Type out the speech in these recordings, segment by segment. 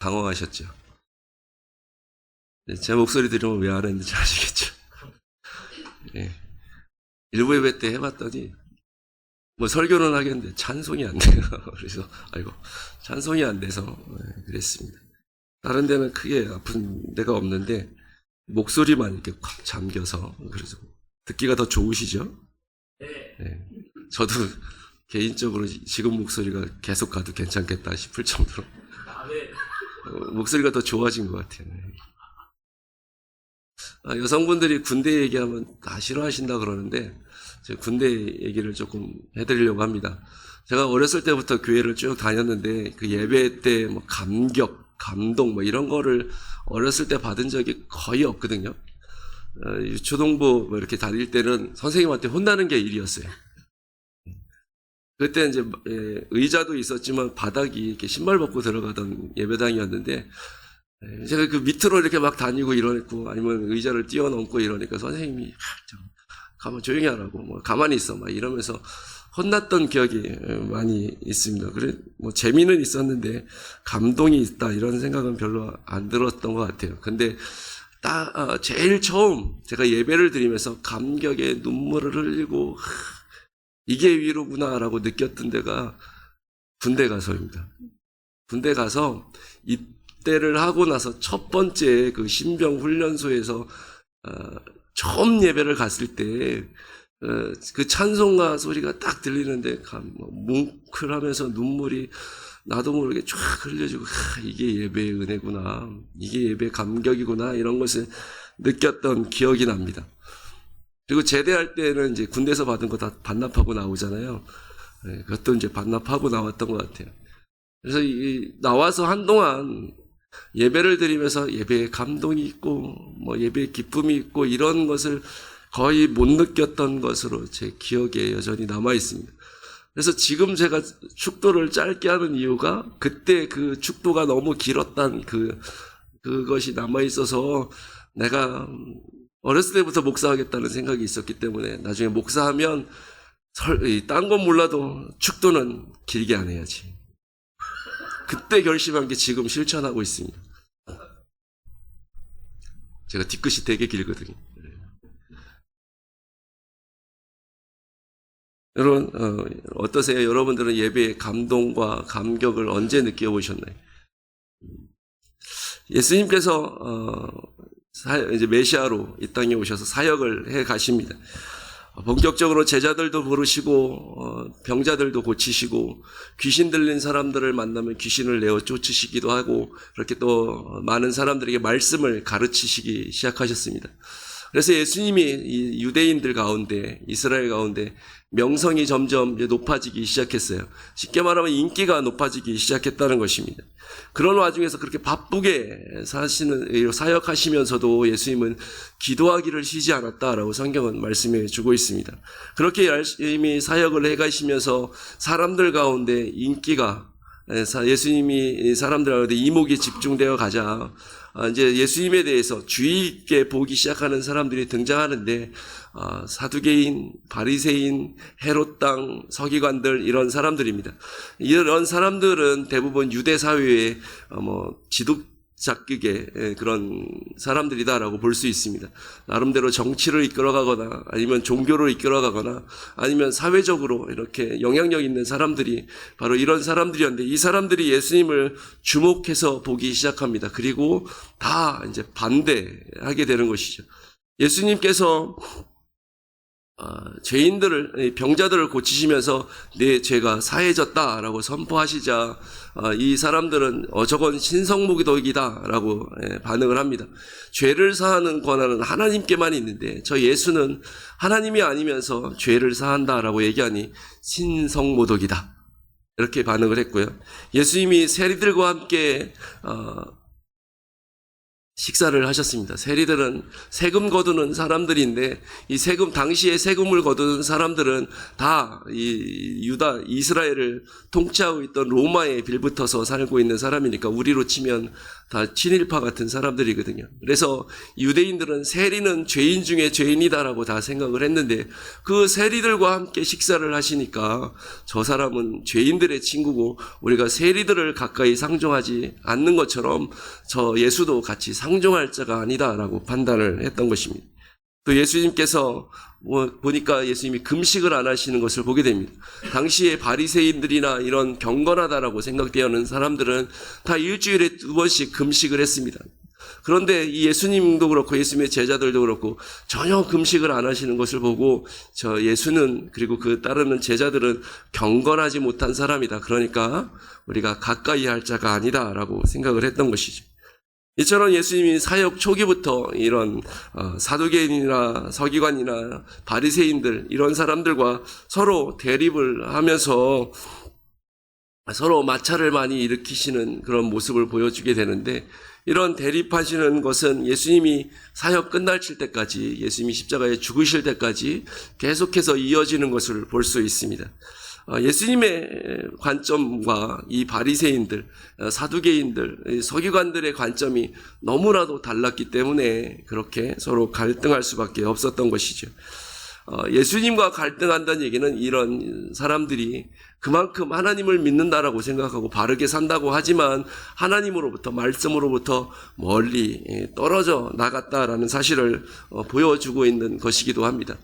당황하셨죠. 제 목소리 들으면 왜 안 했는지 아시겠죠. 예. 일부 예배 때 해봤더니 뭐 설교는 하겠는데 찬송이 안 돼요. 그래서 아이고 찬송이 안 돼서 그랬습니다. 다른 데는 크게 아픈 데가 없는데 목소리만 이렇게 콱 잠겨서 그래서 듣기가 더 좋으시죠? 네. 저도 개인적으로 지금 목소리가 계속 가도 괜찮겠다 싶을 정도로 목소리가 더 좋아진 것 같아요. 여성분들이 군대 얘기하면 다 싫어하신다 그러는데 제가 군대 얘기를 조금 해드리려고 합니다. 제가 어렸을 때부터 교회를 쭉 다녔는데 그 예배 때 뭐 감격, 감동 뭐 이런 거를 어렸을 때 받은 적이 거의 없거든요. 초등부 뭐 이렇게 다닐 때는 선생님한테 혼나는 게 일이었어요. 그때 이제 의자도 있었지만 바닥이 이렇게 신발 벗고 들어가던 예배당이었는데 제가 그 밑으로 이렇게 막 다니고 이러고 아니면 의자를 뛰어넘고 이러니까 선생님이 가만 조용히 하라고 뭐 가만히 있어 막 이러면서 혼났던 기억이 많이 있습니다. 그래 뭐 재미는 있었는데 감동이 있다 이런 생각은 별로 안 들었던 것 같아요. 근데 딱 제일 처음 제가 예배를 드리면서 감격에 눈물을 흘리고 이게 위로구나라고 느꼈던 데가 군대 가서입니다. 군대 가서 입대를 하고 나서 첫 번째 그 신병 훈련소에서 처음 예배를 갔을 때 그 찬송가 소리가 딱 들리는데 뭉클하면서 눈물이 나도 모르게 쫙 흘려지고 이게 예배의 은혜구나, 이게 예배의 감격이구나 이런 것을 느꼈던 기억이 납니다. 그리고 제대할 때는 이제 군대에서 받은 거 다 반납하고 나오잖아요. 그것도 이제 반납하고 나왔던 것 같아요. 그래서 나와서 한동안 예배를 드리면서 예배의 감동이 있고 뭐 예배의 기쁨이 있고 이런 것을 거의 못 느꼈던 것으로 제 기억에 여전히 남아 있습니다. 그래서 지금 제가 축도를 짧게 하는 이유가 그때 그 축도가 너무 길었던 그것이 남아 있어서 내가 어렸을 때부터 목사하겠다는 생각이 있었기 때문에 나중에 목사하면 딴 건 몰라도 축도는 길게 안 해야지. 그때 결심한 게 지금 실천하고 있습니다. 제가 뒤끝이 되게 길거든요. 여러분 어떠세요? 여러분들은 예배의 감동과 감격을 언제 느껴보셨나요? 예수님께서 이제 메시아로 이 땅에 오셔서 사역을 해 가십니다. 본격적으로 제자들도 부르시고 병자들도 고치시고 귀신 들린 사람들을 만나면 귀신을 내어 쫓으시기도 하고 그렇게 또 많은 사람들에게 말씀을 가르치시기 시작하셨습니다. 그래서 예수님이 이 유대인들 가운데 이스라엘 가운데 명성이 점점 높아지기 시작했어요. 쉽게 말하면 인기가 높아지기 시작했다는 것입니다. 그런 와중에서 그렇게 바쁘게 사시는 사역하시면서도 예수님은 기도하기를 쉬지 않았다라고 성경은 말씀해 주고 있습니다. 그렇게 열심히 사역을 해가시면서 사람들 가운데 인기가 예수님이 사람들 가운데 이목이 집중되어 가자 이제 예수님에 대해서 주의 있게 보기 시작하는 사람들이 등장하는데 사두개인, 바리새인, 헤롯 땅, 서기관들 이런 사람들입니다. 이런 사람들은 대부분 유대 사회의 지도자격의 그런 사람들이다라고 볼 수 있습니다. 나름대로 정치를 이끌어가거나 아니면 종교를 이끌어가거나 아니면 사회적으로 이렇게 영향력 있는 사람들이 바로 이런 사람들이었는데 이 사람들이 예수님을 주목해서 보기 시작합니다. 그리고 다 이제 반대하게 되는 것이죠. 예수님께서 죄인들을 병자들을 고치시면서 내 죄가 사해졌다라고 선포하시자 이 사람들은 저건 신성모독이다라고 반응을 합니다. 죄를 사하는 권한은 하나님께만 있는데 저 예수는 하나님이 아니면서 죄를 사한다라고 얘기하니 신성모독이다 이렇게 반응을 했고요. 예수님이 세리들과 함께 식사를 하셨습니다. 세리들은 세금 거두는 사람들인데 이 세금 당시에 세금을 거두는 사람들은 다 이 유다 이스라엘을 통치하고 있던 로마에 빌붙어서 살고 있는 사람이니까 우리로 치면 다 친일파 같은 사람들이거든요. 그래서 유대인들은 세리는 죄인 중에 죄인이다라고 다 생각을 했는데 그 세리들과 함께 식사를 하시니까 저 사람은 죄인들의 친구고 우리가 세리들을 가까이 상종하지 않는 것처럼 저 예수도 같이 상종할 자가 아니다라고 판단을 했던 것입니다. 또 예수님께서 보니까 예수님이 금식을 안 하시는 것을 보게 됩니다. 당시에 바리새인들이나 이런 경건하다라고 생각되는 사람들은 다 일주일에 2번씩 금식을 했습니다. 그런데 이 예수님도 그렇고 예수님의 제자들도 그렇고 전혀 금식을 안 하시는 것을 보고 저 예수는 그리고 그 따르는 제자들은 경건하지 못한 사람이다. 그러니까 우리가 가까이 할 자가 아니다라고 생각을 했던 것이죠. 이처럼 예수님이 사역 초기부터 이런 사두개인이나 서기관이나 바리새인들 이런 사람들과 서로 대립을 하면서 서로 마찰을 많이 일으키시는 그런 모습을 보여주게 되는데 이런 대립하시는 것은 예수님이 사역 끝날 때까지 예수님이 십자가에 죽으실 때까지 계속해서 이어지는 것을 볼 수 있습니다. 예수님의 관점과 이 바리새인들, 사두개인들, 서기관들의 관점이 너무나도 달랐기 때문에 그렇게 서로 갈등할 수밖에 없었던 것이죠. 예수님과 갈등한다는 얘기는 이런 사람들이 그만큼 하나님을 믿는다라고 생각하고 바르게 산다고 하지만 하나님으로부터 말씀으로부터 멀리 떨어져 나갔다라는 사실을 보여주고 있는 것이기도 합니다.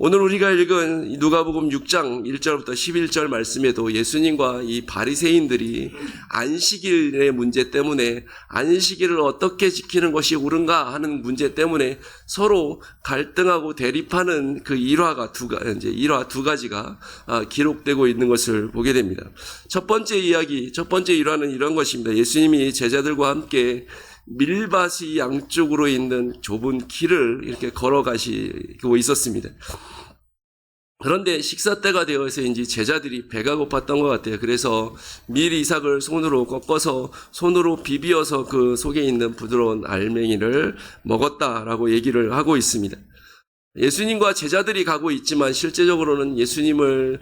오늘 우리가 읽은 누가복음 6장 1절부터 11절 말씀에도 예수님과 이 바리새인들이 안식일의 문제 때문에 안식일을 어떻게 지키는 것이 옳은가 하는 문제 때문에 서로 갈등하고 대립하는 그 일화 두 가지가 기록되고 있는 것을 보게 됩니다. 첫 번째 일화는 이런 것입니다. 예수님이 제자들과 함께 밀밭이 양쪽으로 있는 좁은 길을 이렇게 걸어가시고 있었습니다. 그런데 식사 때가 되어서인지 제자들이 배가 고팠던 것 같아요. 그래서 밀 이삭을 손으로 꺾어서 손으로 비비어서 그 속에 있는 부드러운 알맹이를 먹었다라고 얘기를 하고 있습니다. 예수님과 제자들이 가고 있지만 실제적으로는 예수님을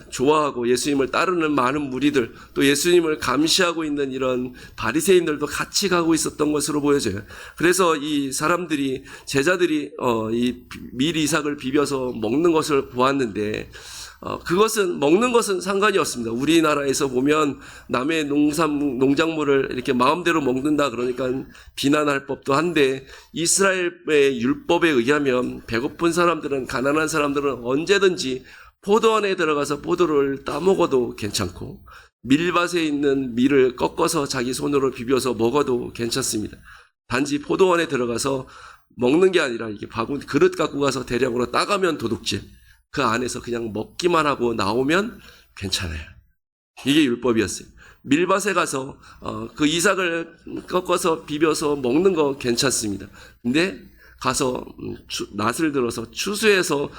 좋아하고 예수님을 따르는 많은 무리들 또 예수님을 감시하고 있는 이런 바리새인들도 같이 가고 있었던 것으로 보여져요. 그래서 이 사람들이 제자들이 이 밀 이삭을 비벼서 먹는 것을 보았는데 그것은 먹는 것은 상관이 없습니다. 우리나라에서 보면 남의 농작물을 이렇게 마음대로 먹는다 그러니까 비난할 법도 한데 이스라엘의 율법에 의하면 배고픈 사람들은 가난한 사람들은 언제든지 포도원에 들어가서 포도를 따먹어도 괜찮고 밀밭에 있는 밀을 꺾어서 자기 손으로 비벼서 먹어도 괜찮습니다. 단지 포도원에 들어가서 먹는 게 아니라 이렇게 그릇 갖고 가서 대량으로 따가면 도둑질. 그 안에서 그냥 먹기만 하고 나오면 괜찮아요. 이게 율법이었어요. 밀밭에 가서 그 이삭을 꺾어서 비벼서 먹는 거 괜찮습니다. 근데 가서 낫을 들어서 추수해서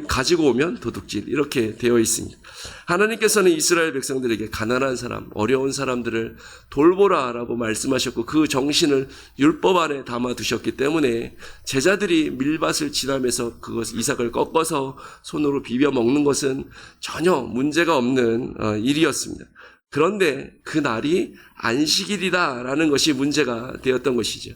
가지고 오면 도둑질 이렇게 되어 있습니다. 하나님께서는 이스라엘 백성들에게 가난한 사람, 어려운 사람들을 돌보라라고 말씀하셨고 그 정신을 율법 안에 담아두셨기 때문에 제자들이 밀밭을 지나면서 이삭을 꺾어서 손으로 비벼 먹는 것은 전혀 문제가 없는 일이었습니다. 그런데 그 날이 안식일이다라는 것이 문제가 되었던 것이죠.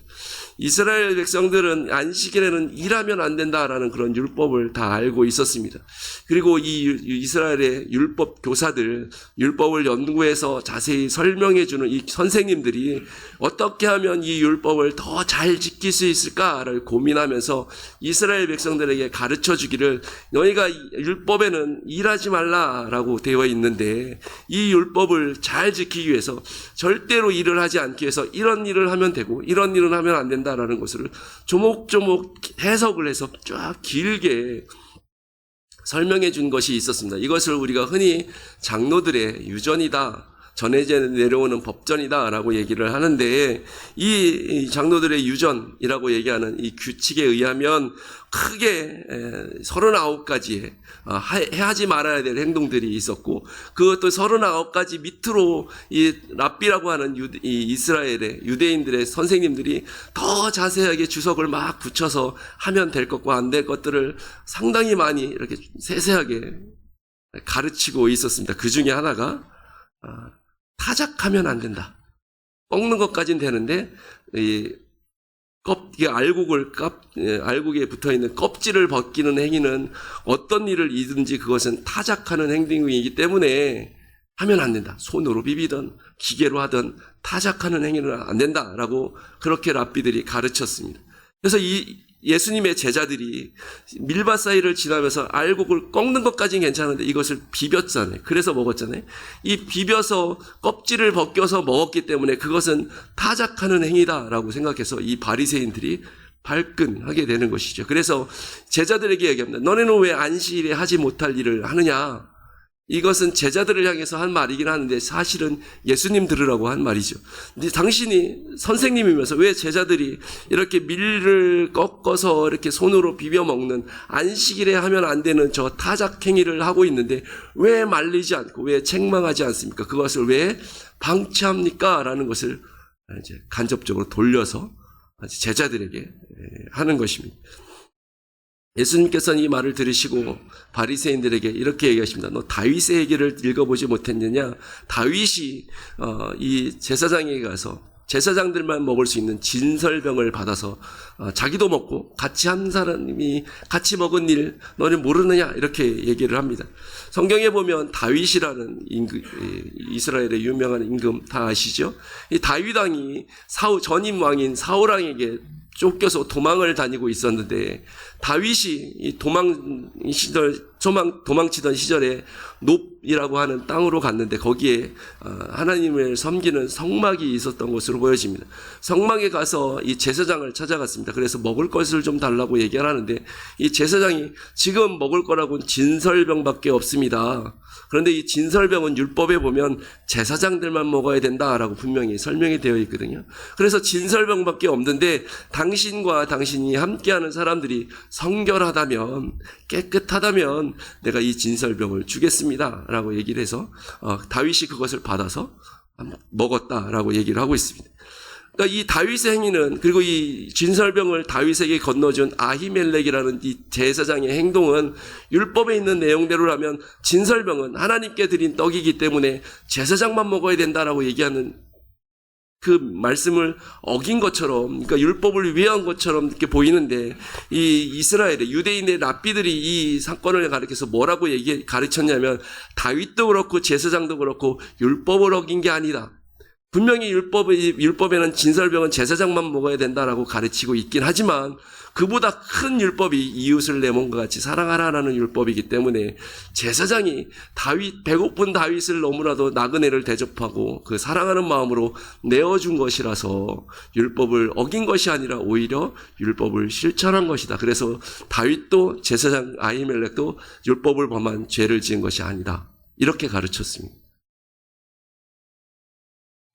이스라엘 백성들은 안식일에는 일하면 안 된다라는 그런 율법을 다 알고 있었습니다. 그리고 이 이스라엘의 율법 교사들, 율법을 연구해서 자세히 설명해주는 이 선생님들이 어떻게 하면 이 율법을 더 잘 지킬 수 있을까를 고민하면서 이스라엘 백성들에게 가르쳐 주기를 너희가 율법에는 일하지 말라라고 되어 있는데 이 율법을 잘 지키기 위해서 절대로 일을 하지 않기 위해서 이런 일을 하면 되고 이런 일은 하면 안 된다라는 것을 조목조목 해석을 해서 쫙 길게 설명해 준 것이 있었습니다. 이것을 우리가 흔히 장로들의 유전이다 전해져 내려오는 법전이다라고 얘기를 하는데, 이 장로들의 유전이라고 얘기하는 이 규칙에 의하면 크게 39가지의 해하지 말아야 될 행동들이 있었고, 그것도 39가지 밑으로 이 랍비라고 하는 이 이스라엘의 유대인들의 선생님들이 더 자세하게 주석을 막 붙여서 하면 될 것과 안 될 것들을 상당히 많이 이렇게 세세하게 가르치고 있었습니다. 그 중에 하나가 타작하면 안 된다. 꺾는 것까지는 되는데 알곡에 붙어있는 껍질을 벗기는 행위는 어떤 일을 이든지 그것은 타작하는 행동이기 때문에 하면 안 된다. 손으로 비비든 기계로 하든 타작하는 행위는 안 된다라고 그렇게 랍비들이 가르쳤습니다. 그래서 이 예수님의 제자들이 밀밭 사이를 지나면서 알곡을 꺾는 것까지는 괜찮은데 이것을 비볐잖아요. 그래서 먹었잖아요. 이 비벼서 껍질을 벗겨서 먹었기 때문에 그것은 타작하는 행위다라고 생각해서 이 바리새인들이 발끈하게 되는 것이죠. 그래서 제자들에게 얘기합니다. 너네는 왜 안식일에 하지 못할 일을 하느냐? 이것은 제자들을 향해서 한 말이긴 하는데 사실은 예수님 들으라고 한 말이죠. 근데 당신이 선생님이면서 왜 제자들이 이렇게 밀을 꺾어서 이렇게 손으로 비벼 먹는 안식일에 하면 안 되는 저 타작 행위를 하고 있는데 왜 말리지 않고 왜 책망하지 않습니까? 그것을 왜 방치합니까? 라는 것을 이제 간접적으로 돌려서 제자들에게 하는 것입니다. 예수님께서는 이 말을 들으시고 바리새인들에게 이렇게 얘기하십니다. 너 다윗의 얘기를 읽어보지 못했느냐? 다윗이 이 제사장에게 가서 제사장들만 먹을 수 있는 진설병을 받아서 자기도 먹고 같이 한 사람이 같이 먹은 일 너는 모르느냐? 이렇게 얘기를 합니다. 성경에 보면 다윗이라는 이스라엘의 유명한 임금 다 아시죠? 이 다윗 왕이 전임 왕인 사울 왕에게 쫓겨서 도망을 다니고 있었는데 다윗이 이 도망치던 시절에 놉이라고 하는 땅으로 갔는데 거기에 하나님을 섬기는 성막이 있었던 것으로 보여집니다. 성막에 가서 이 제사장을 찾아갔습니다. 그래서 먹을 것을 좀 달라고 얘기를 하는데 이 제사장이 지금 먹을 거라고는 진설병밖에 없습니다. 그런데 이 진설병은 율법에 보면 제사장들만 먹어야 된다라고 분명히 설명이 되어 있거든요. 그래서 진설병밖에 없는데 당신과 당신이 함께하는 사람들이 성결하다면 깨끗하다면 내가 이 진설병을 주겠습니다 라고 얘기를 해서 다윗이 그것을 받아서 먹었다라고 얘기를 하고 있습니다. 그러니까 이 다윗의 행위는 그리고 이 진설병을 다윗에게 건너준 아히멜렉이라는 이 제사장의 행동은 율법에 있는 내용대로라면 진설병은 하나님께 드린 떡이기 때문에 제사장만 먹어야 된다라고 얘기하는 그 말씀을 어긴 것처럼, 그러니까 율법을 위한 것처럼 이렇게 보이는데 이 이스라엘의 유대인의 랍비들이 이 사건을 가르쳐서 뭐라고 가르쳤냐면 다윗도 그렇고 제사장도 그렇고 율법을 어긴 게 아니다. 분명히 율법에는 진설병은 제사장만 먹어야 된다라고 가르치고 있긴 하지만 그보다 큰 율법이 이웃을 내 몸과 같이 사랑하라라는 율법이기 때문에 제사장이 배고픈 다윗을 너무나도 나그네를 대접하고 그 사랑하는 마음으로 내어준 것이라서 율법을 어긴 것이 아니라 오히려 율법을 실천한 것이다. 그래서 다윗도 제사장 아히멜렉도 율법을 범한 죄를 지은 것이 아니다. 이렇게 가르쳤습니다.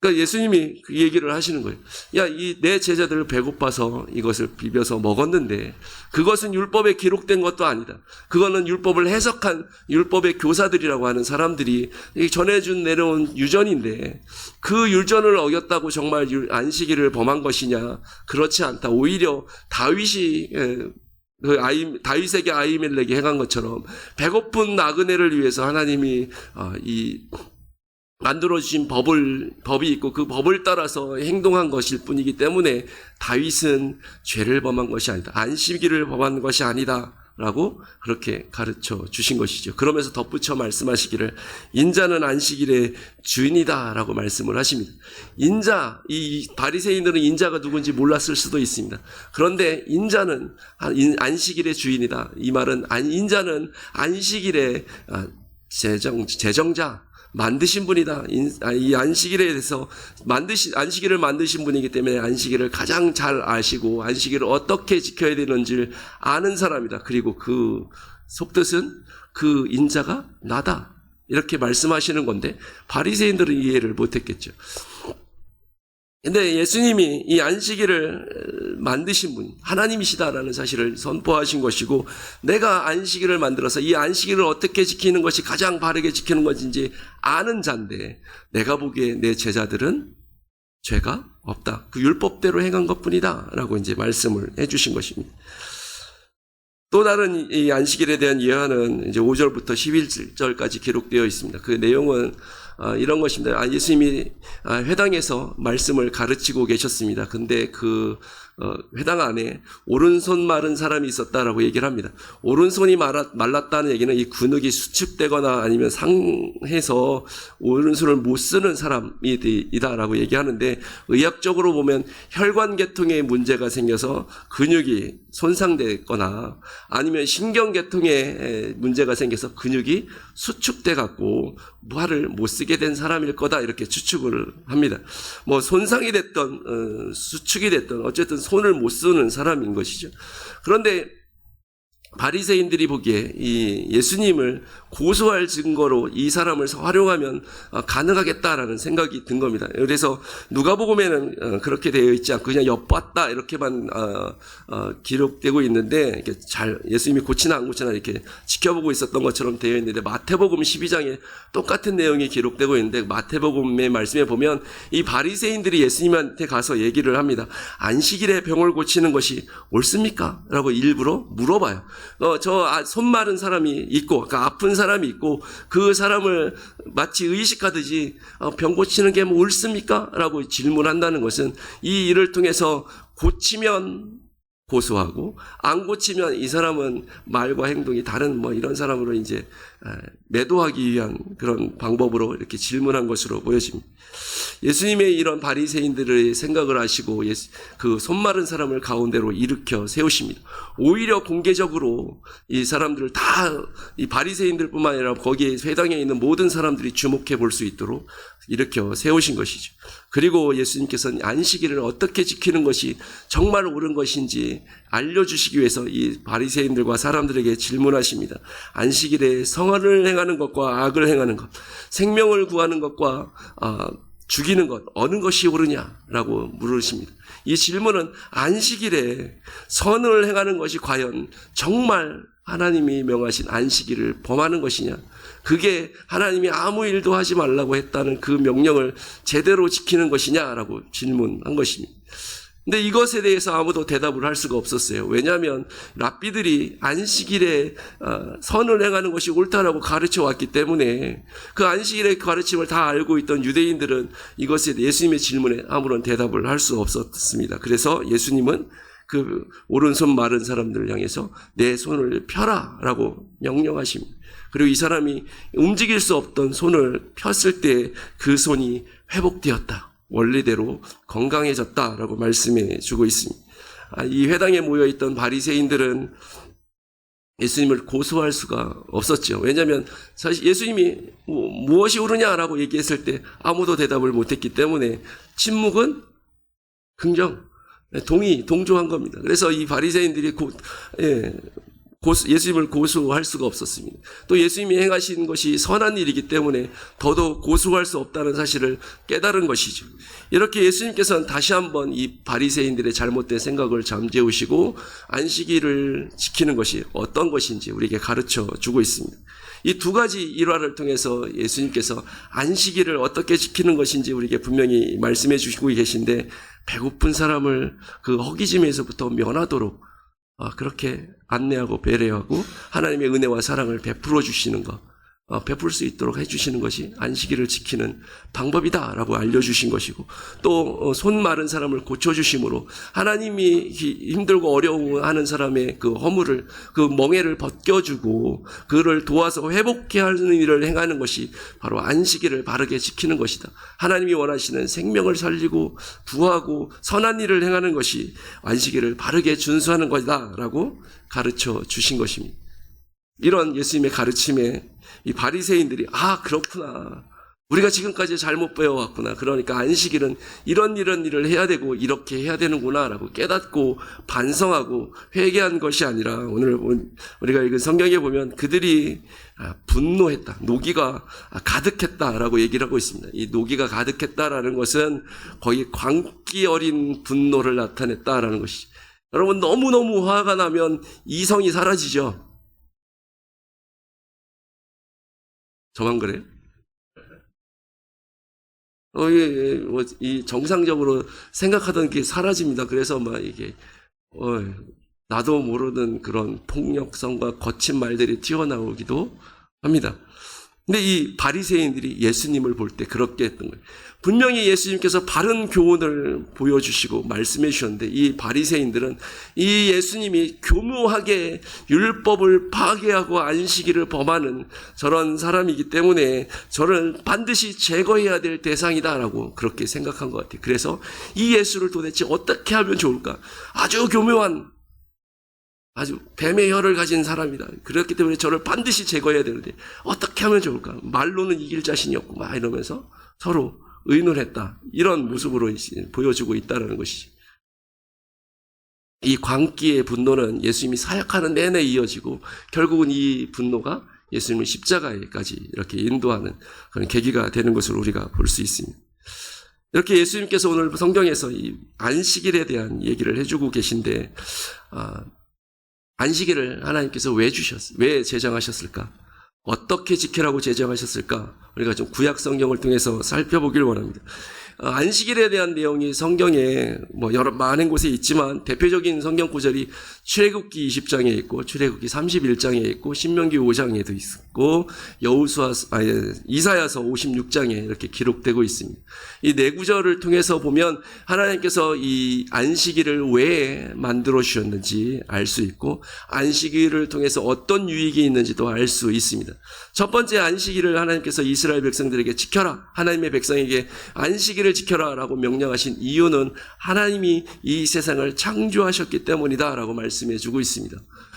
그러니까 예수님이 그 얘기를 하시는 거예요. 야, 내 제자들 배고파서 이것을 비벼서 먹었는데 그것은 율법에 기록된 것도 아니다. 그거는 율법을 해석한 율법의 교사들이라고 하는 사람들이 전해준 내려온 유전인데 그 유전을 어겼다고 정말 안식일을 범한 것이냐? 그렇지 않다. 오히려 다윗이 다윗에게 아히멜렉이 행한 것처럼 배고픈 나그네를 위해서 하나님이 만들어주신 법이 있고 그 법을 따라서 행동한 것일 뿐이기 때문에 다윗은 죄를 범한 것이 아니다. 안식일을 범한 것이 아니다. 라고 그렇게 가르쳐 주신 것이죠. 그러면서 덧붙여 말씀하시기를 인자는 안식일의 주인이다 라고 말씀을 하십니다. 이 바리새인들은 인자가 누군지 몰랐을 수도 있습니다. 그런데 인자는 안식일의 주인이다. 이 말은 인자는 안식일의 제정자, 만드신 분이다. 이 안식일에 대해서 안식일을 만드신 분이기 때문에 안식일을 가장 잘 아시고 안식일을 어떻게 지켜야 되는지를 아는 사람이다. 그리고 그 속뜻은 그 인자가 나다. 이렇게 말씀하시는 건데 바리새인들은 이해를 못했겠죠. 근데 예수님이 이 안식일을 만드신 분, 하나님이시다라는 사실을 선포하신 것이고, 내가 안식일을 만들어서 이 안식일을 어떻게 지키는 것이 가장 바르게 지키는 것인지 아는 자인데, 내가 보기에 내 제자들은 죄가 없다. 그 율법대로 행한 것 뿐이다. 라고 이제 말씀을 해주신 것입니다. 또 다른 이 안식일에 대한 예화는 이제 5절부터 11절까지 기록되어 있습니다. 그 내용은 이런 것입니다. 예수님이 회당에서 말씀을 가르치고 계셨습니다. 근데 그 회당 안에 오른손 마른 사람이 있었다라고 얘기를 합니다. 오른손이 말랐다는 얘기는 이 근육이 수축되거나 아니면 상해서 오른손을 못 쓰는 사람이다라고 얘기하는데, 의학적으로 보면 혈관계통에 문제가 생겨서 근육이 손상됐거나 아니면 신경계통에 문제가 생겨서 근육이 수축돼 갖고 말을 못 쓰게 된 사람일 거다, 이렇게 추측을 합니다. 뭐 손상이 됐던 수축이 됐던 어쨌든 손을 못 쓰는 사람인 것이죠. 그런데 바리새인들이 보기에 이 예수님을 고소할 증거로 이 사람을 활용하면 가능하겠다라는 생각이 든 겁니다. 그래서 누가복음에는 그렇게 되어 있지 않고 그냥 엿봤다 이렇게만 기록되고 있는데, 이렇게 잘 예수님이 고치나 안 고치나 이렇게 지켜보고 있었던 것처럼 되어 있는데, 마태복음 12장에 똑같은 내용이 기록되고 있는데, 마태복음의 말씀에 보면 이 바리새인들이 예수님한테 가서 얘기를 합니다. 안식일에 병을 고치는 것이 옳습니까? 라고 일부러 물어봐요. 손 마른 사람이 있고, 그러니까 아픈 사람이 있고, 그 사람을 마치 의식하듯이 병 고치는 게 뭐 옳습니까? 라고 질문한다는 것은 이 일을 통해서 고치면 고소하고, 안 고치면 이 사람은 말과 행동이 다른 뭐 이런 사람으로 이제 매도하기 위한 그런 방법으로 이렇게 질문한 것으로 보여집니다. 예수님의 이런 바리새인들의 생각을 하시고 그 손마른 사람을 가운데로 일으켜 세우십니다. 오히려 공개적으로 이 사람들을 다, 이 바리새인들뿐만 아니라 거기에 회당에 있는 모든 사람들이 주목해 볼 수 있도록 일으켜 세우신 것이죠. 그리고 예수님께서는 안식일을 어떻게 지키는 것이 정말 옳은 것인지 알려주시기 위해서 이 바리새인들과 사람들에게 질문하십니다. 안식일에 성을 행하는 것과 악을 행하는 것, 생명을 구하는 것과 죽이는 것, 어느 것이 옳으냐라고 물으십니다. 이 질문은 안식일에 선을 행하는 것이 과연 정말 하나님이 명하신 안식일을 범하는 것이냐, 그게 하나님이 아무 일도 하지 말라고 했다는 그 명령을 제대로 지키는 것이냐라고 질문한 것입니다. 근데 이것에 대해서 아무도 대답을 할 수가 없었어요. 왜냐하면 랍비들이 안식일에 선을 행하는 것이 옳다라고 가르쳐 왔기 때문에, 그 안식일의 가르침을 다 알고 있던 유대인들은 이것에 예수님의 질문에 아무런 대답을 할 수 없었습니다. 그래서 예수님은 그 오른손 마른 사람들을 향해서 내 손을 펴라 라고 명령하십니다. 그리고 이 사람이 움직일 수 없던 손을 폈을 때 그 손이 회복되었다, 원리대로 건강해졌다라고 말씀해 주고 있습니다. 이 회당에 모여있던 바리새인들은 예수님을 고소할 수가 없었죠. 왜냐하면 사실 예수님이 무엇이 옳으냐라고 얘기했을 때 아무도 대답을 못했기 때문에 침묵은 긍정, 동조한 겁니다. 그래서 이 바리새인들이 예수님을 고소할 수가 없었습니다. 또 예수님이 행하신 것이 선한 일이기 때문에 더더욱 고소할 수 없다는 사실을 깨달은 것이죠. 이렇게 예수님께서는 다시 한번 이 바리새인들의 잘못된 생각을 잠재우시고 안식일을 지키는 것이 어떤 것인지 우리에게 가르쳐 주고 있습니다. 이 두 가지 일화를 통해서 예수님께서 안식일을 어떻게 지키는 것인지 우리에게 분명히 말씀해 주시고 계신데, 배고픈 사람을 그 허기짐에서부터 면하도록 그렇게 안내하고 배려하고 하나님의 은혜와 사랑을 베풀어 주시는 것, 베풀 수 있도록 해주시는 것이 안식일을 지키는 방법이다라고 알려주신 것이고, 또 손 마른 사람을 고쳐주심으로 하나님이 힘들고 어려워하는 사람의 그 허물을, 그 멍에를 벗겨주고 그를 도와서 회복케 하는 일을 행하는 것이 바로 안식일을 바르게 지키는 것이다. 하나님이 원하시는 생명을 살리고 구하고 선한 일을 행하는 것이 안식일을 바르게 준수하는 것이다라고 가르쳐 주신 것입니다. 이런 예수님의 가르침에 이 바리새인들이 그렇구나, 우리가 지금까지 잘못 배워왔구나. 그러니까 안식일은 이런 일을 해야 되고 이렇게 해야 되는구나라고 깨닫고 반성하고 회개한 것이 아니라 오늘 우리가 읽은 성경에 보면 그들이 분노했다. 노기가 가득했다라고 얘기를 하고 있습니다. 이 노기가 가득했다라는 것은 거의 광기 어린 분노를 나타냈다라는 것이죠. 여러분 너무너무 화가 나면 이성이 사라지죠. 저만 그래요? 이 정상적으로 생각하던 게 사라집니다. 그래서 막 이게 나도 모르는 그런 폭력성과 거친 말들이 튀어나오기도 합니다. 근데 이 바리새인들이 예수님을 볼 때 그렇게 했던 거예요. 분명히 예수님께서 바른 교훈을 보여주시고 말씀해 주셨는데 이 바리새인들은 이 예수님이 교묘하게 율법을 파괴하고 안식일을 범하는 저런 사람이기 때문에 저를 반드시 제거해야 될 대상이다라고 그렇게 생각한 것 같아요. 그래서 이 예수를 도대체 어떻게 하면 좋을까? 아주 교묘한 아주 뱀의 혀를 가진 사람이다. 그렇기 때문에 저를 반드시 제거해야 되는데 어떻게 하면 좋을까? 말로는 이길 자신이 없고 막 이러면서 서로 의논했다. 이런 모습으로 보여주고 있다는 것이지. 이 광기의 분노는 예수님이 사역하는 내내 이어지고 결국은 이 분노가 예수님을 십자가에까지 이렇게 인도하는 그런 계기가 되는 것을 우리가 볼 수 있습니다. 이렇게 예수님께서 오늘 성경에서 이 안식일에 대한 얘기를 해주고 계신데 안식일을 하나님께서 왜 제정하셨을까? 어떻게 지키라고 제정하셨을까? 우리가 좀 구약 성경을 통해서 살펴보길 원합니다. 안식일에 대한 내용이 성경에 많은 곳에 있지만 대표적인 성경 구절이 출애굽기 20장에 있고 출애굽기 31장에 있고 신명기 5장에도 있고 이사야서 56장에 이렇게 기록되고 있습니다. 이 네 구절을 통해서 보면 하나님께서 이 안식일을 왜 만들어 주셨는지 알 수 있고 안식일을 통해서 어떤 유익이 있는지도 알 수 있습니다. 첫 번째 안식일을 하나님께서 이스라엘 백성들에게 지켜라. 하나님의 백성에게 안식일을 지켜라 라고 명령하신 이유는 하나님이 이 세상을 창조하셨기 때문이다 라고 말씀해 주고 있습니다.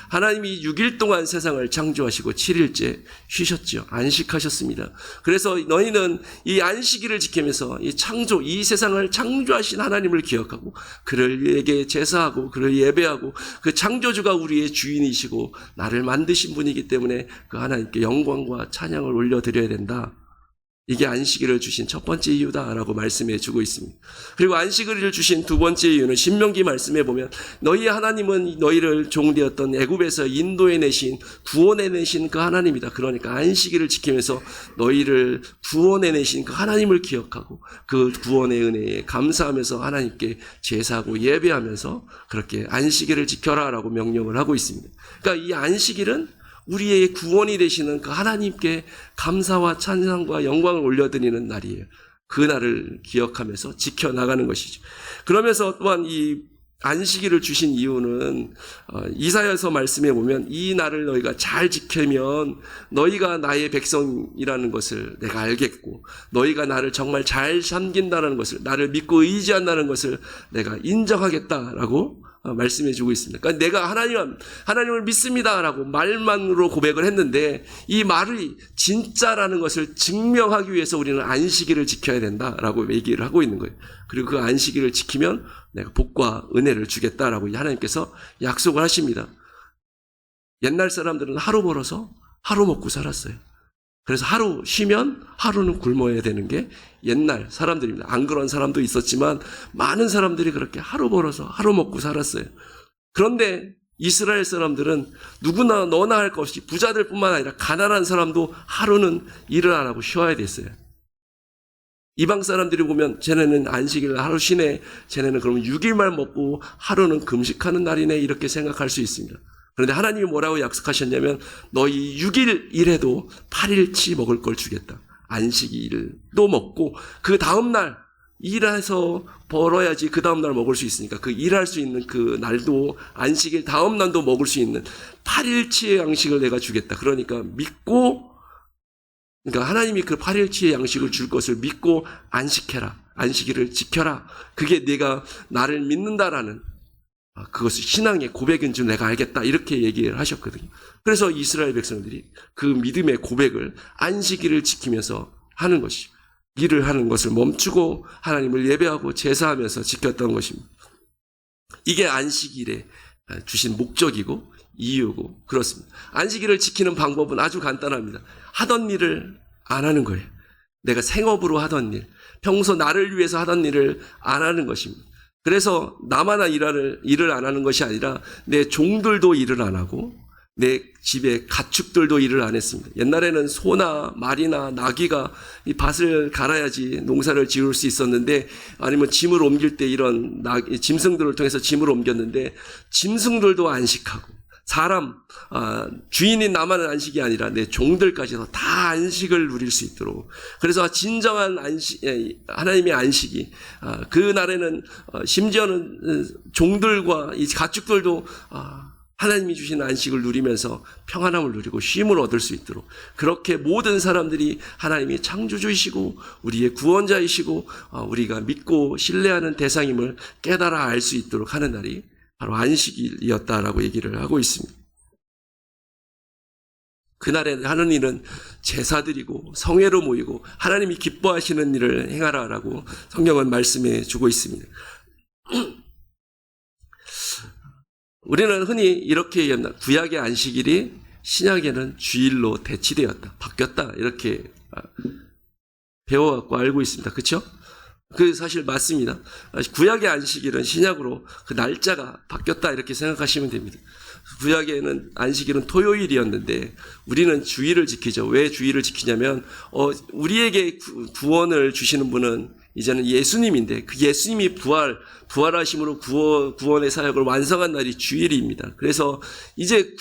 하나님이 6일 동안 세상을 창조하시고 7일째 쉬셨죠. 안식하셨습니다. 그래서 너희는 이 안식일을 지키면서 이 세상을 창조하신 하나님을 기억하고 그를에게 제사하고 그를 예배하고 그 창조주가 우리의 주인이시고 나를 만드신 분이기 때문에 그 하나님께 영광과 찬양을 올려드려야 된다. 이게 안식일을 주신 첫 번째 이유다라고 말씀해 주고 있습니다. 그리고 안식일을 주신 두 번째 이유는 신명기 말씀해 보면 너희 하나님은 너희를 종되었던 애굽에서 인도해 내신 구원해 내신 그 하나님이다. 그러니까 안식일을 지키면서 너희를 구원해 내신 그 하나님을 기억하고 그 구원의 은혜에 감사하면서 하나님께 제사하고 예배하면서 그렇게 안식일을 지켜라라고 명령을 하고 있습니다. 그러니까 이 안식일은 우리의 구원이 되시는 그 하나님께 감사와 찬양과 영광을 올려드리는 날이에요. 그 날을 기억하면서 지켜나가는 것이죠. 그러면서 또한 이 안식일을 주신 이유는 이사야서 말씀해 보면 이 날을 너희가 잘 지키면 너희가 나의 백성이라는 것을 내가 알겠고 너희가 나를 정말 잘 섬긴다는 것을 나를 믿고 의지한다는 것을 내가 인정하겠다라고 말씀해 주고 있습니다. 그러니까 내가 하나님을 믿습니다라고 말만으로 고백을 했는데 이 말이 진짜라는 것을 증명하기 위해서 우리는 안식일을 지켜야 된다라고 얘기를 하고 있는 거예요. 그리고 그 안식일을 지키면 내가 복과 은혜를 주겠다라고 하나님께서 약속을 하십니다. 옛날 사람들은 하루 벌어서 하루 먹고 살았어요. 그래서 하루 쉬면 하루는 굶어야 되는 게 옛날 사람들입니다. 안 그런 사람도 있었지만 많은 사람들이 그렇게 하루 벌어서 하루 먹고 살았어요. 그런데 이스라엘 사람들은 누구나 너나 할 것 없이 부자들뿐만 아니라 가난한 사람도 하루는 일을 안 하고 쉬어야 됐어요. 이방 사람들이 보면 쟤네는 안식일 하루 쉬네. 쟤네는 그러면 6일만 먹고 하루는 금식하는 날이네. 이렇게 생각할 수 있습니다. 그런데 하나님이 뭐라고 약속하셨냐면 너희 6일 일해도 8일치 먹을 걸 주겠다. 안식일도 먹고 그 다음날 일해서 벌어야지 그 다음날 먹을 수 있으니까 그 일할 수 있는 그 날도 안식일 다음날도 먹을 수 있는 8일치의 양식을 내가 주겠다. 그러니까 하나님이 그 8일치의 양식을 줄 것을 믿고 안식해라. 안식일을 지켜라. 그게 내가 나를 믿는다라는 그것이 신앙의 고백인 줄 내가 알겠다. 이렇게 얘기를 하셨거든요. 그래서 이스라엘 백성들이 그 믿음의 고백을 안식일을 지키면서 하는 것이죠. 일을 하는 것을 멈추고 하나님을 예배하고 제사하면서 지켰던 것입니다. 이게 안식일에 주신 목적이고 이유고 그렇습니다. 안식일을 지키는 방법은 아주 간단합니다. 하던 일을 안 하는 거예요. 내가 생업으로 하던 일, 평소 나를 위해서 하던 일을 안 하는 것입니다. 그래서 나만 일을 안 하는 것이 아니라 내 종들도 일을 안 하고 내 집의 가축들도 일을 안 했습니다. 옛날에는 소나 말이나 나귀가 이 밭을 갈아야지 농사를 지을 수 있었는데, 아니면 짐을 옮길 때 이런 짐승들을 통해서 짐을 옮겼는데, 짐승들도 안식하고 주인인 나만은 안식이 아니라 내 종들까지도 다 안식을 누릴 수 있도록. 그래서 진정한 하나님의 안식이, 그날에는 심지어는 종들과 이 가축들도 하나님이 주신 안식을 누리면서 평안함을 누리고 쉼을 얻을 수 있도록, 그렇게 모든 사람들이 하나님이 창조주이시고 우리의 구원자이시고 우리가 믿고 신뢰하는 대상임을 깨달아 알 수 있도록 하는 날이 바로 안식일이었다라고 얘기를 하고 있습니다. 그날에 하는 일은 제사드리고 성회로 모이고 하나님이 기뻐하시는 일을 행하라라고 성경은 말씀해 주고 있습니다. 우리는 흔히 이렇게 얘기합니다. 구약의 안식일이 신약에는 주일로 대치되었다, 바뀌었다, 이렇게 배워갖고 알고 있습니다. 그렇죠? 그 사실 맞습니다. 구약의 안식일은 신약으로 그 날짜가 바뀌었다, 이렇게 생각하시면 됩니다. 구약에는 안식일은 토요일이었는데 우리는 주일을 지키죠. 왜 주일을 지키냐면 우리에게 구원을 주시는 분은 이제는 예수님인데, 그 예수님이 부활하심으로 구원의 사역을 완성한 날이 주일입니다. 그래서 이제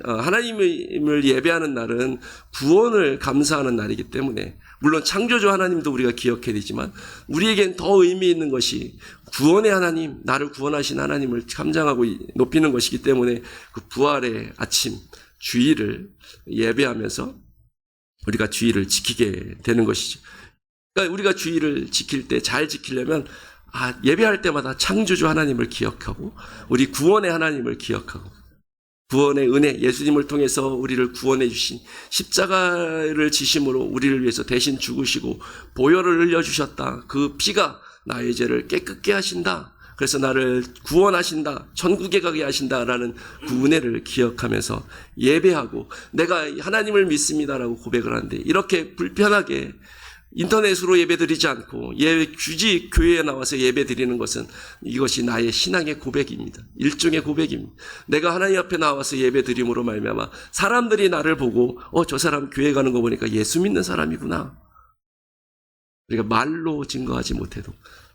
하나님을 예배하는 날은 구원을 감사하는 날이기 때문에, 물론 창조주 하나님도 우리가 기억해야 되지만 우리에겐 더 의미 있는 것이 구원의 하나님, 나를 구원하신 하나님을 감장하고 높이는 것이기 때문에 그 부활의 아침 주일을 예배하면서 우리가 주일을 지키게 되는 것이죠. 그러니까 우리가 주일을 지킬 때, 잘 지키려면 예배할 때마다 창조주 하나님을 기억하고 우리 구원의 하나님을 기억하고 구원의 은혜, 예수님을 통해서 우리를 구원해 주신 십자가를 지심으로 우리를 위해서 대신 죽으시고 보혈을 흘려주셨다. 그 피가 나의 죄를 깨끗게 하신다. 그래서 나를 구원하신다, 천국에 가게 하신다라는 그 은혜를 기억하면서 예배하고, 내가 하나님을 믿습니다라고 고백을 하는데, 이렇게 불편하게 인터넷으로 예배드리지 않고 굳이 교회에 나와서 예배드리는 것은, 이것이 나의 신앙의 고백입니다. 일종의 고백입니다. 내가 하나님 앞에 나와서 예배드림으로 말미암아 사람들이 나를 보고 저 사람 교회 가는 거 보니까 예수 믿는 사람이구나. 우리가 말로 증거하지 못해도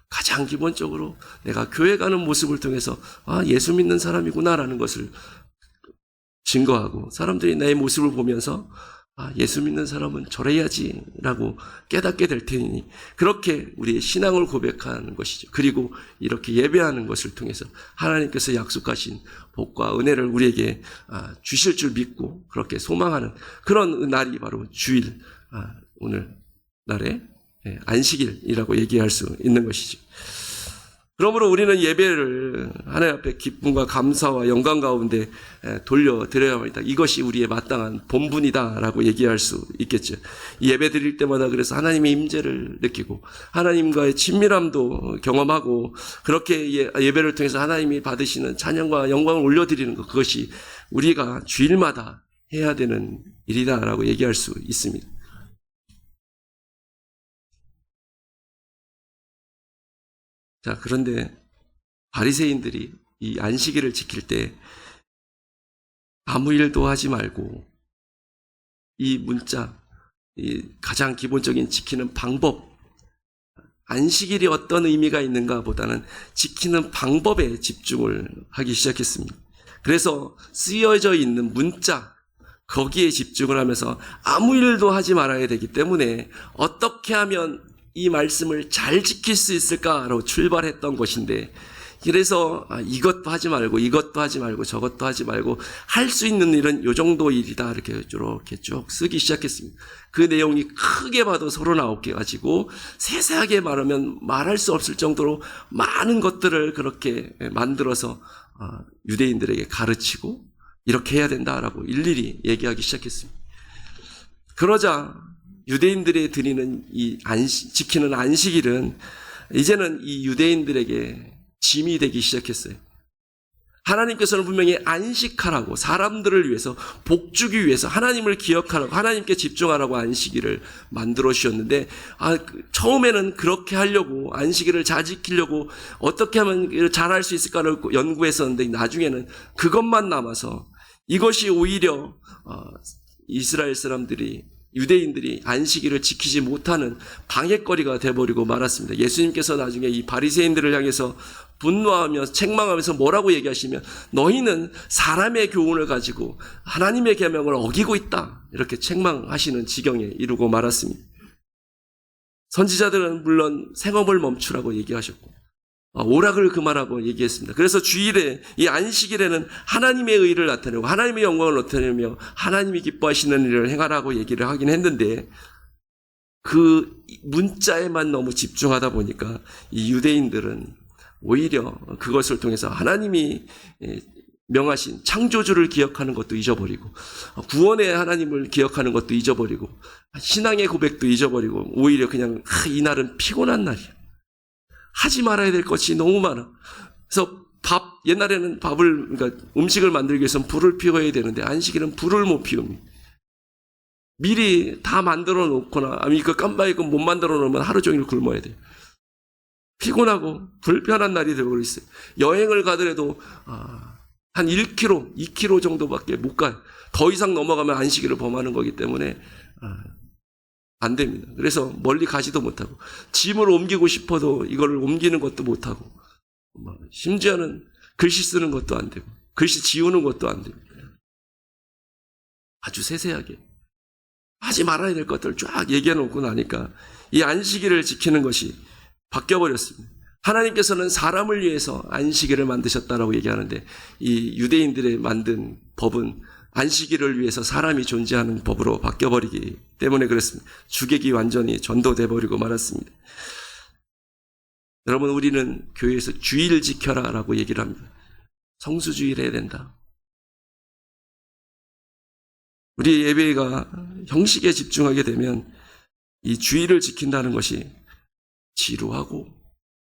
가장 기본적으로 내가 교회 가는 모습을 통해서 예수 믿는 사람이구나라는 것을 증거하고, 사람들이 나의 모습을 보면서 예수 믿는 사람은 저래야지 라고 깨닫게 될 테니, 그렇게 우리의 신앙을 고백하는 것이죠. 그리고 이렇게 예배하는 것을 통해서 하나님께서 약속하신 복과 은혜를 우리에게 주실 줄 믿고 그렇게 소망하는 그런 날이 바로 주일, 오늘 날의 안식일이라고 얘기할 수 있는 것이죠. 그러므로 우리는 예배를 하나님 앞에 기쁨과 감사와 영광 가운데 돌려드려야 합니다. 이것이 우리의 마땅한 본분이다라고 얘기할 수 있겠죠. 예배 드릴 때마다 그래서 하나님의 임재를 느끼고 하나님과의 친밀함도 경험하고, 그렇게 예배를 통해서 하나님이 받으시는 찬양과 영광을 올려드리는 것, 그것이 우리가 주일마다 해야 되는 일이다라고 얘기할 수 있습니다. 자, 그런데 바리새인들이 이 안식일을 지킬 때 아무 일도 하지 말고 이 가장 기본적인 지키는 방법, 안식일이 어떤 의미가 있는가 보다는 지키는 방법에 집중을 하기 시작했습니다. 그래서 쓰여져 있는 문자, 거기에 집중을 하면서 아무 일도 하지 말아야 되기 때문에 어떻게 하면 이 말씀을 잘 지킬 수 있을까로 출발했던 것인데, 그래서 이것도 하지 말고 이것도 하지 말고 저것도 하지 말고 할 수 있는 일은 요 정도 일이다, 이렇게 쭉 쓰기 시작했습니다. 그 내용이 크게 봐도 39개 가지고 세세하게 말하면 말할 수 없을 정도로 많은 것들을 그렇게 만들어서 유대인들에게 가르치고 이렇게 해야 된다라고 일일이 얘기하기 시작했습니다. 그러자 유대인들이 드리는 이 지키는 안식일은 이제는 이 유대인들에게 짐이 되기 시작했어요. 하나님께서는 분명히 안식하라고, 사람들을 위해서, 복주기 위해서, 하나님을 기억하라고, 하나님께 집중하라고 안식일을 만들어 주셨는데, 처음에는 그렇게 하려고, 안식일을 잘 지키려고 어떻게 하면 잘할 수 있을까를 연구했었는데, 나중에는 그것만 남아서 이것이 오히려 이스라엘 사람들이, 유대인들이 안식일을 지키지 못하는 방해거리가 되어버리고 말았습니다. 예수님께서 나중에 이 바리새인들을 향해서 분노하며 책망하면서 뭐라고 얘기하시면, 너희는 사람의 교훈을 가지고 하나님의 계명을 어기고 있다, 이렇게 책망하시는 지경에 이르고 말았습니다. 선지자들은 물론 생업을 멈추라고 얘기하셨고 오락을 그만하고 얘기했습니다. 그래서 주일에, 이 안식일에는 하나님의 의를 나타내고 하나님의 영광을 나타내며 하나님이 기뻐하시는 일을 행하라고 얘기를 하긴 했는데, 그 문자에만 너무 집중하다 보니까 이 유대인들은 오히려 그것을 통해서 하나님이 명하신 창조주를 기억하는 것도 잊어버리고, 구원의 하나님을 기억하는 것도 잊어버리고, 신앙의 고백도 잊어버리고, 오히려 그냥 이날은 피곤한 날이야, 하지 말아야 될 것이 너무 많아. 그래서 옛날에는 그러니까 음식을 만들기 위해서는 불을 피워야 되는데, 안식일은 불을 못 피웁니다. 미리 다 만들어 놓거나, 아니면 그 깜빡이고 못 만들어 놓으면 하루 종일 굶어야 돼요. 피곤하고 불편한 날이 되고 있어요. 여행을 가더라도 한 1km, 2km 정도밖에 못 가요. 더 이상 넘어가면 안식일을 범하는 거기 때문에 안 됩니다. 그래서 멀리 가지도 못하고, 짐을 옮기고 싶어도 이걸 옮기는 것도 못하고, 심지어는 글씨 쓰는 것도 안 되고, 글씨 지우는 것도 안 되고, 아주 세세하게 하지 말아야 될 것들을 쫙 얘기해 놓고 나니까 이 안식일을 지키는 것이 바뀌어버렸습니다. 하나님께서는 사람을 위해서 안식일을 만드셨다라고 얘기하는데, 이 유대인들의 만든 법은 안식일을 위해서 사람이 존재하는 법으로 바뀌어버리기 때문에 그렇습니다. 주객이 완전히 전도돼 버리고 말았습니다. 여러분, 우리는 교회에서 주일 지켜라 라고 얘기를 합니다. 성수주일 해야 된다. 우리 예배가 형식에 집중하게 되면 이 주일을 지킨다는 것이 지루하고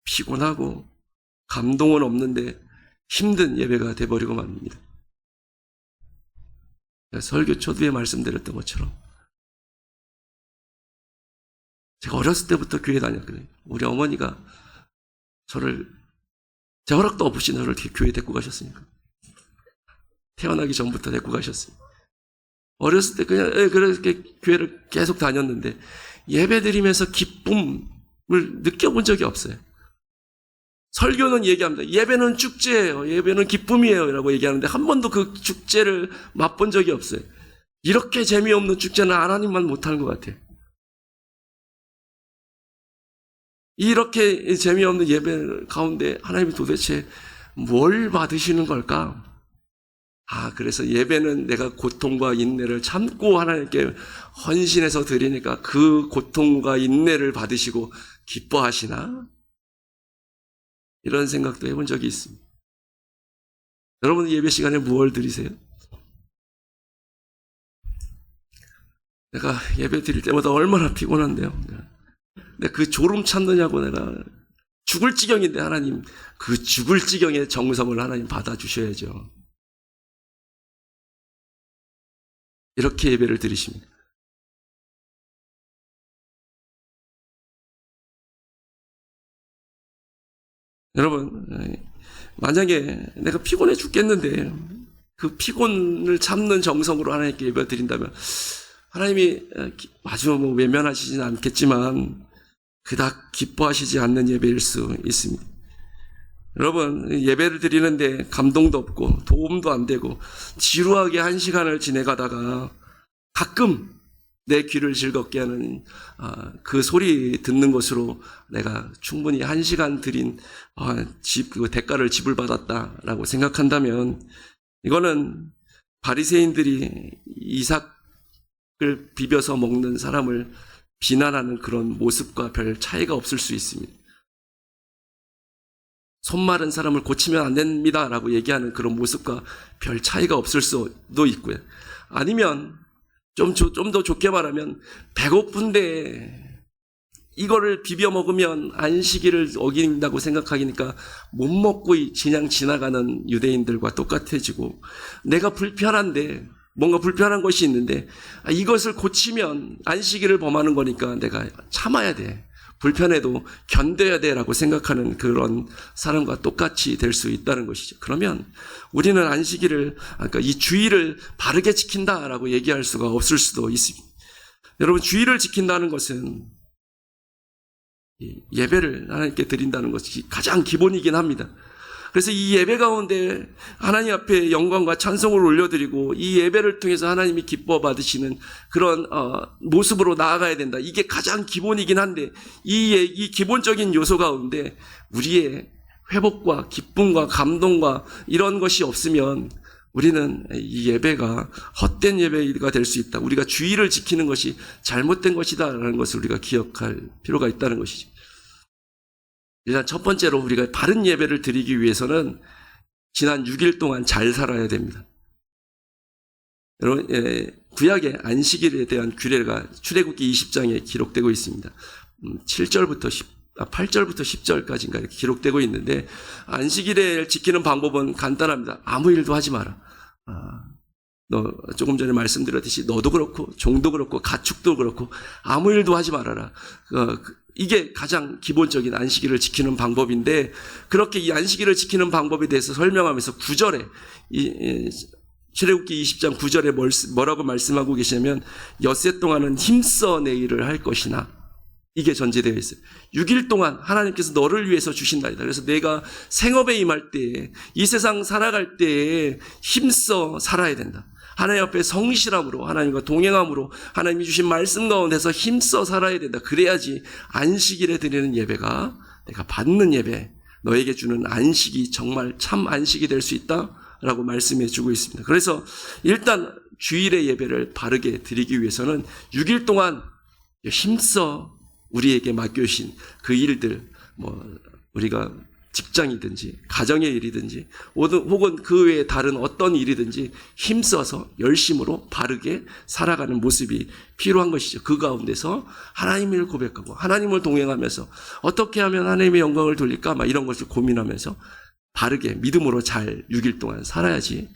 피곤하고 감동은 없는데 힘든 예배가 돼버리고 맙니다. 설교 초두에 말씀드렸던 것처럼 제가 어렸을 때부터 교회 다녔거든요. 우리 어머니가 제 허락도 없이 저를 교회 데리고 가셨으니까. 태어나기 전부터 데리고 가셨어요. 어렸을 때 그냥 그렇게 교회를 계속 다녔는데 예배 드리면서 기쁨을 느껴본 적이 없어요. 설교는 얘기합니다. 예배는 축제예요. 예배는 기쁨이에요. 라고 얘기하는데 한 번도 그 축제를 맛본 적이 없어요. 이렇게 재미없는 축제는 하나님만 못하는 것 같아요. 이렇게 재미없는 예배 가운데 하나님이 도대체 뭘 받으시는 걸까? 그래서 예배는 내가 고통과 인내를 참고 하나님께 헌신해서 드리니까 그 고통과 인내를 받으시고 기뻐하시나? 이런 생각도 해본 적이 있습니다. 여러분, 예배 시간에 무엇을 드리세요? 내가 예배 드릴 때마다 얼마나 피곤한데요. 내가 그 졸음 참느냐고 내가 죽을 지경인데, 하나님 그 죽을 지경의 정성을 하나님 받아주셔야죠. 이렇게 예배를 드리십니다. 여러분, 만약에 내가 피곤해 죽겠는데 그 피곤을 참는 정성으로 하나님께 예배 드린다면 하나님이 아주 외면하시진 않겠지만 그닥 기뻐하시지 않는 예배일 수 있습니다. 여러분, 예배를 드리는데 감동도 없고 도움도 안 되고 지루하게 한 시간을 지내가다가 가끔 내 귀를 즐겁게 하는 그 소리 듣는 것으로 내가 충분히 한 시간 드린 그 대가를 지불받았다라고 생각한다면, 이거는 바리새인들이 이삭을 비벼서 먹는 사람을 비난하는 그런 모습과 별 차이가 없을 수 있습니다. 손 마른 사람을 고치면 안 됩니다라고 얘기하는 그런 모습과 별 차이가 없을 수도 있고요. 아니면 좀 더 좋게 말하면 배고픈데 이거를 비벼 먹으면 안식일을 어긴다고 생각하니까 못 먹고 그냥 지나가는 유대인들과 똑같아지고, 내가 불편한데 뭔가 불편한 것이 있는데 이것을 고치면 안식일을 범하는 거니까 내가 참아야 돼, 불편해도 견뎌야 돼라고 생각하는 그런 사람과 똑같이 될 수 있다는 것이죠. 그러면 우리는 안식일을, 그러니까 이 주일을 바르게 지킨다라고 얘기할 수가 없을 수도 있습니다. 여러분, 주일을 지킨다는 것은 예배를 하나님께 드린다는 것이 가장 기본이긴 합니다. 그래서 이 예배 가운데 하나님 앞에 영광과 찬송을 올려드리고 이 예배를 통해서 하나님이 기뻐 받으시는 그런 모습으로 나아가야 된다. 이게 가장 기본이긴 한데 이 기본적인 요소 가운데 우리의 회복과 기쁨과 감동과 이런 것이 없으면 우리는 이 예배가 헛된 예배가 될 수 있다. 우리가 주의를 지키는 것이 잘못된 것이다라는 것을 우리가 기억할 필요가 있다는 것이죠. 일단 첫 번째로 우리가 바른 예배를 드리기 위해서는 지난 6일 동안 잘 살아야 됩니다. 여러분, 구약의 안식일에 대한 규례가 출애굽기 20장에 기록되고 있습니다. 8절부터 10절까지인가 이렇게 기록되고 있는데, 안식일을 지키는 방법은 간단합니다. 아무 일도 하지 마라. 조금 전에 말씀드렸듯이 너도 그렇고 종도 그렇고 가축도 그렇고 아무 일도 하지 말아라. 이게 가장 기본적인 안식일을 지키는 방법인데, 그렇게 이 안식일을 지키는 방법에 대해서 설명하면서 9절에 출애굽기 20장 9절에 뭐라고 말씀하고 계시냐면, 엿새 동안은 힘써 내 일을 할 것이나, 이게 전제되어 있어요. 6일 동안 하나님께서 너를 위해서 주신다이다. 그래서 내가 생업에 임할 때에, 이 세상 살아갈 때에 힘써 살아야 된다. 하나님 앞에 성실함으로, 하나님과 동행함으로, 하나님이 주신 말씀 가운데서 힘써 살아야 된다. 그래야지 안식일에 드리는 예배가, 내가 받는 예배, 너에게 주는 안식이 정말 참 안식이 될 수 있다라고 말씀해 주고 있습니다. 그래서 일단 주일의 예배를 바르게 드리기 위해서는 6일 동안 힘써 우리에게 맡겨주신 그 일들, 우리가 직장이든지 가정의 일이든지 혹은 그 외에 다른 어떤 일이든지 힘써서 열심으로 바르게 살아가는 모습이 필요한 것이죠. 그 가운데서 하나님을 고백하고 하나님을 동행하면서 어떻게 하면 하나님의 영광을 돌릴까 이런 것을 고민하면서 바르게 믿음으로 잘 6일 동안 살아야지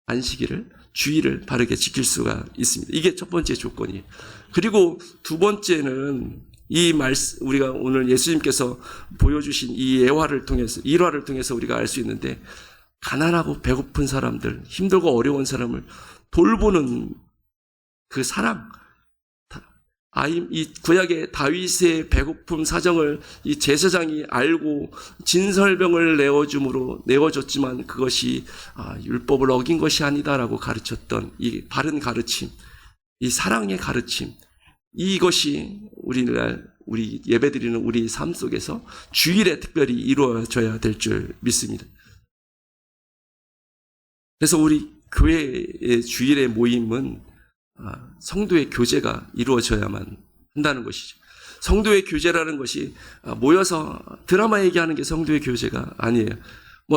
안식일을, 주일을 바르게 지킬 수가 있습니다. 이게 첫 번째 조건이에요. 그리고 두 번째는 이 말씀, 우리가 오늘 예수님께서 보여주신 이 예화를 통해서, 일화를 통해서 우리가 알 수 있는데, 가난하고 배고픈 사람들, 힘들고 어려운 사람을 돌보는 그 사랑, 이 구약의 다윗의 배고픔 사정을 이 제사장이 알고 진설병을 내어줬지만 그것이 율법을 어긴 것이 아니다라고 가르쳤던 이 바른 가르침, 이 사랑의 가르침, 이것이 우리 예배드리는 우리 삶 속에서 주일에 특별히 이루어져야 될 줄 믿습니다. 그래서 우리 교회의 주일의 모임은 성도의 교제가 이루어져야만 한다는 것이죠. 성도의 교제라는 것이 모여서 드라마 얘기하는 게 성도의 교제가 아니에요.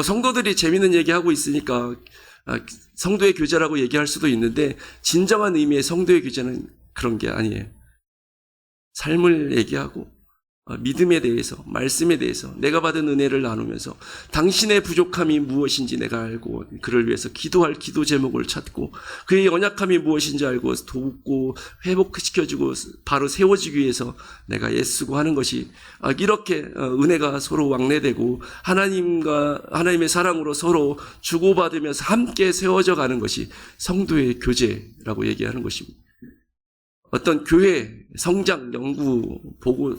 성도들이 재밌는 얘기하고 있으니까 성도의 교제라고 얘기할 수도 있는데, 진정한 의미의 성도의 교제는 그런 게 아니에요. 삶을 얘기하고 믿음에 대해서, 말씀에 대해서 내가 받은 은혜를 나누면서 당신의 부족함이 무엇인지 내가 알고 그를 위해서 기도할 기도 제목을 찾고 그의 연약함이 무엇인지 알고 돕고 회복시켜주고 바로 세워지기 위해서 내가 애쓰고 하는 것이, 이렇게 은혜가 서로 왕래되고 하나님의 사랑으로 서로 주고받으면서 함께 세워져 가는 것이 성도의 교제라고 얘기하는 것입니다. 어떤 교회 성장 연구 보고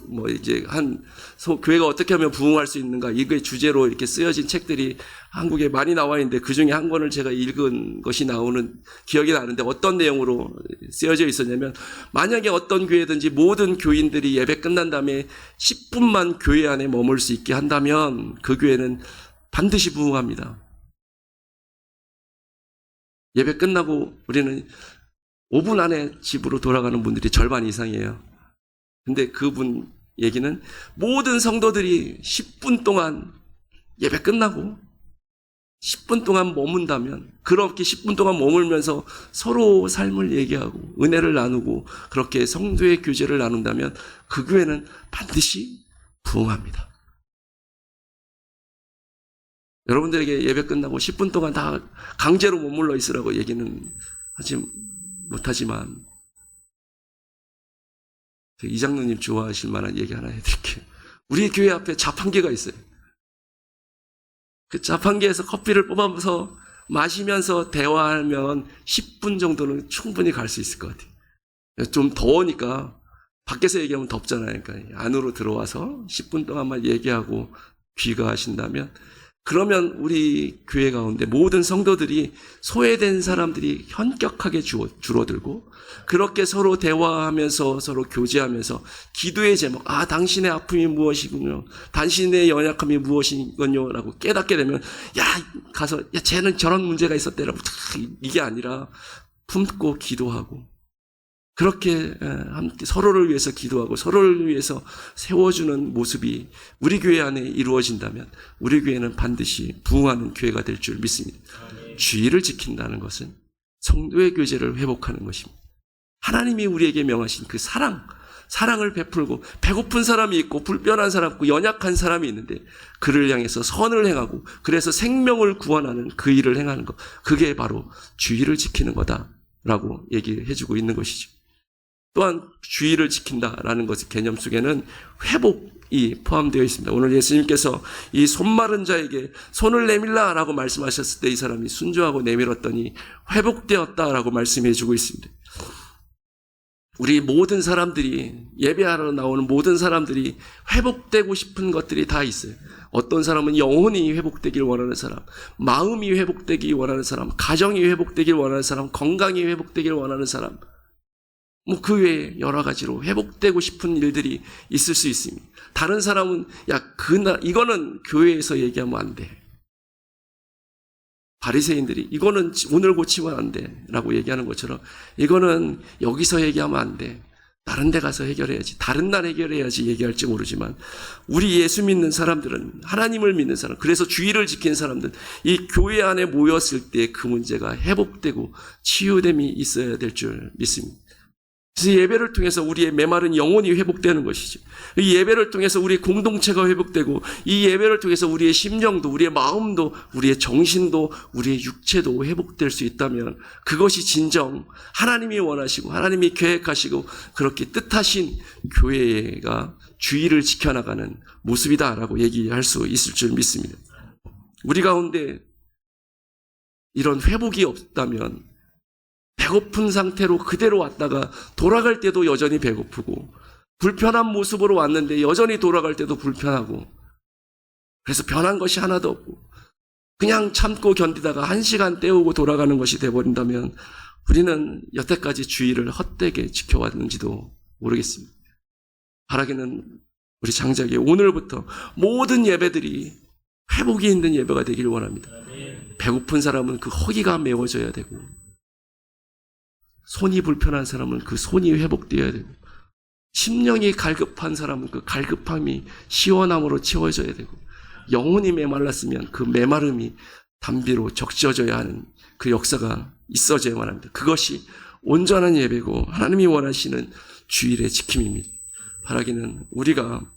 교회가 어떻게 하면 부흥할 수 있는가, 이거의 주제로 이렇게 쓰여진 책들이 한국에 많이 나와 있는데, 그 중에 한 권을 제가 읽은 것이 나오는 기억이 나는데, 어떤 내용으로 쓰여져 있었냐면, 만약에 어떤 교회든지 모든 교인들이 예배 끝난 다음에 10분만 교회 안에 머물 수 있게 한다면 그 교회는 반드시 부흥합니다. 예배 끝나고 우리는 5분 안에 집으로 돌아가는 분들이 절반 이상이에요. 근데 그분 얘기는 모든 성도들이 10분 동안 예배 끝나고 10분 동안 머문다면, 그렇게 10분 동안 머물면서 서로 삶을 얘기하고 은혜를 나누고 그렇게 성도의 교제를 나눈다면 그 교회는 반드시 부흥합니다. 여러분들에게 예배 끝나고 10분 동안 다 강제로 머물러 있으라고 얘기는 하지 못하지만, 이장로님 좋아하실 만한 얘기 하나 해드릴게요. 우리 교회 앞에 자판기가 있어요. 그 자판기에서 커피를 뽑아서 마시면서 대화하면 10분 정도는 충분히 갈 수 있을 것 같아요. 좀 더우니까 밖에서 얘기하면 덥잖아요. 그러니까 안으로 들어와서 10분 동안만 얘기하고 귀가하신다면, 그러면 우리 교회 가운데 모든 성도들이, 소외된 사람들이 현격하게 줄어들고, 그렇게 서로 대화하면서 서로 교제하면서 기도의 제목, 당신의 아픔이 무엇이군요, 당신의 연약함이 무엇이군요 라고 깨닫게 되면, 가서 쟤는 저런 문제가 있었대라고, 이게 아니라 품고 기도하고, 그렇게 함께 서로를 위해서 기도하고 서로를 위해서 세워주는 모습이 우리 교회 안에 이루어진다면 우리 교회는 반드시 부흥하는 교회가 될 줄 믿습니다. 주의를 지킨다는 것은 성도의 교제를 회복하는 것입니다. 하나님이 우리에게 명하신 그 사랑을 베풀고, 배고픈 사람이 있고 불편한 사람 있고 연약한 사람이 있는데 그를 향해서 선을 행하고 그래서 생명을 구원하는 그 일을 행하는 것, 그게 바로 주의를 지키는 거다라고 얘기해주고 있는 것이죠. 또한 주의를 지킨다라는 것의 개념 속에는 회복이 포함되어 있습니다. 오늘 예수님께서 이 손 마른 자에게 손을 내밀라라고 말씀하셨을 때 이 사람이 순종하고 내밀었더니 회복되었다라고 말씀해 주고 있습니다. 우리 모든 사람들이, 예배하러 나오는 모든 사람들이 회복되고 싶은 것들이 다 있어요. 어떤 사람은 영혼이 회복되길 원하는 사람, 마음이 회복되길 원하는 사람, 가정이 회복되길 원하는 사람, 건강이 회복되길 원하는 사람, 그 외에 여러 가지로 회복되고 싶은 일들이 있을 수 있습니다. 다른 사람은 이거는 교회에서 얘기하면 안 돼. 바리새인들이 이거는 오늘 고치면 안 돼 라고 얘기하는 것처럼 이거는 여기서 얘기하면 안 돼, 다른 데 가서 해결해야지, 다른 날 해결해야지 얘기할지 모르지만, 우리 예수 믿는 사람들은, 하나님을 믿는 사람, 그래서 주의를 지킨 사람들, 이 교회 안에 모였을 때 그 문제가 회복되고 치유됨이 있어야 될 줄 믿습니다. 그래서 예배를 통해서 우리의 메마른 영혼이 회복되는 것이죠. 이 예배를 통해서 우리 공동체가 회복되고, 이 예배를 통해서 우리의 심령도, 우리의 마음도, 우리의 정신도, 우리의 육체도 회복될 수 있다면 그것이 진정 하나님이 원하시고 하나님이 계획하시고 그렇게 뜻하신 교회가 주의를 지켜나가는 모습이다라고 얘기할 수 있을 줄 믿습니다. 우리 가운데 이런 회복이 없다면 배고픈 상태로 그대로 왔다가 돌아갈 때도 여전히 배고프고, 불편한 모습으로 왔는데 여전히 돌아갈 때도 불편하고, 그래서 변한 것이 하나도 없고 그냥 참고 견디다가 1시간 때우고 돌아가는 것이 돼버린다면 우리는 여태까지 주의를 헛되게 지켜왔는지도 모르겠습니다. 바라기는 우리 장자에게 오늘부터 모든 예배들이 회복이 있는 예배가 되기를 원합니다. 배고픈 사람은 그 허기가 메워져야 되고, 손이 불편한 사람은 그 손이 회복되어야 되고, 심령이 갈급한 사람은 그 갈급함이 시원함으로 채워져야 되고, 영혼이 메말랐으면 그 메마름이 담비로 적셔져야 하는 그 역사가 있어져야만 합니다. 그것이 온전한 예배고 하나님이 원하시는 주일의 지킴입니다. 바라기는 우리가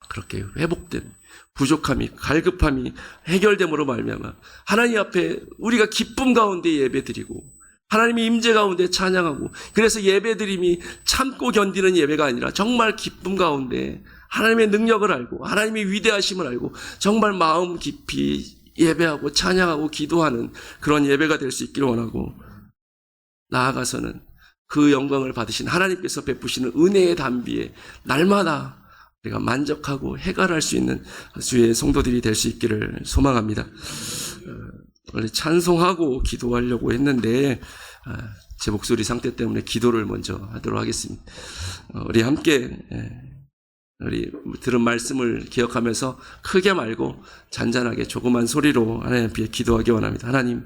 그렇게 회복된 부족함이, 갈급함이 해결됨으로 말미암아 하나님 앞에 우리가 기쁨 가운데 예배드리고 하나님의 임재 가운데 찬양하고, 그래서 예배드림이 참고 견디는 예배가 아니라 정말 기쁨 가운데 하나님의 능력을 알고 하나님의 위대하심을 알고 정말 마음 깊이 예배하고 찬양하고 기도하는 그런 예배가 될 수 있기를 원하고, 나아가서는 그 영광을 받으신 하나님께서 베푸시는 은혜의 담비에 날마다 우리가 만족하고 해갈할 수 있는 주의 성도들이 될 수 있기를 소망합니다. 원래 찬송하고 기도하려고 했는데 제 목소리 상태 때문에 기도를 먼저 하도록 하겠습니다. 우리 함께 우리 들은 말씀을 기억하면서 크게 말고 잔잔하게 조그만 소리로 하나님 앞에 기도하기 원합니다. 하나님,